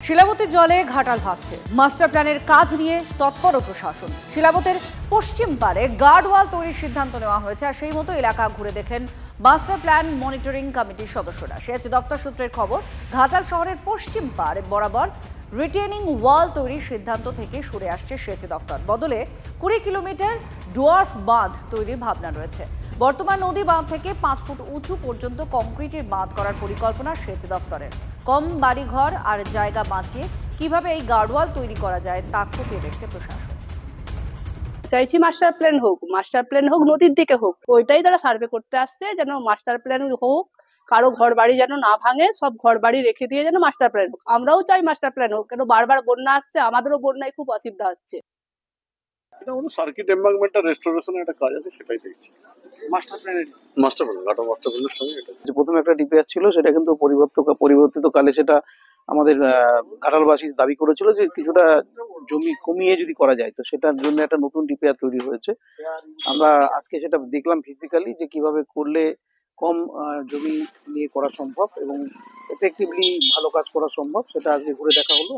শিলাবতীর জলে ঘাটাল ভাসছে, মাস্টার প্ল্যানের কাজ নিয়ে তৎপর প্রশাসন। শিলাবতের পশ্চিম পারে গার্ডওয়াল তৈরির সিদ্ধান্ত নেওয়া হয়েছে, আর সেই মতো এলাকা ঘুরে দেখেন মাস্টার প্ল্যান মনিটরিং কমিটির সদস্যরা। সেচ দফতর সূত্রের খবর, ঘাটাল শহরের পশ্চিম পারে বরাবর রিটেনিং ওয়াল তৈরির সিদ্ধান্ত থেকে সরে আসছে সেচ দফতর। বদলে 20 কিলোমিটার ডোয়ার্ফ বাঁধ তৈরির ভাবনা রয়েছে। বর্তমান নদী বাঁধ থেকে 5 ফুট উঁচু পর্যন্ত কংক্রিটের বাঁধ করার পরিকল্পনা সেচ দফতরের। কম বাড়িঘর আর জায়গা বাঁচিয়ে কিভাবে এই গার্ডওয়াল তৈরি করা যায় তা খতিয়ে দেখছে প্রশাসন। চাইছি মাস্টার প্ল্যান হোক নদীর দিকে হোক, ওইটাই তারা সার্ভে করতে আসছে, যেন মাস্টার প্ল্যান হোক, কারো ঘর বাড়ি যেন না ভাঙে, সব ঘর বাড়ি রেখে দিয়ে যেন মাস্টার প্ল্যান হোক। আমরাও চাই মাস্টার প্ল্যান হোক, কেন বারবার বন্যা আসছে, আমাদেরও বন্যায় খুব অসুবিধা হচ্ছে। এটা হলো সার্কিট এনভায়রনমেন্টাল রেস্টোরেশনের একটা কাজ আছে, সেটাই দেখছি। মাস্টার প্ল্যান ঘাটা মাস্টার প্ল্যানের সঙ্গে এটা যে প্রথমে একটা ডিপিআর ছিল, সেটা কিন্তু পরিবর্তিত কালে সেটা আমাদের ঘাটালবাসী দাবি করেছিল যে কিছুটা জমি কমিয়ে যদি করা যায়, তো সেটার জন্য একটা নতুন ডিপিআর তৈরি হয়েছে। আমরা আজকে সেটা দেখলাম ফিজিক্যালি যে কিভাবে করলে কম জমি নিয়ে করা সম্ভব এবং এফেক্টিভলি ভালো কাজ করা সম্ভব, সেটা আজকে ঘুরে দেখা হলো।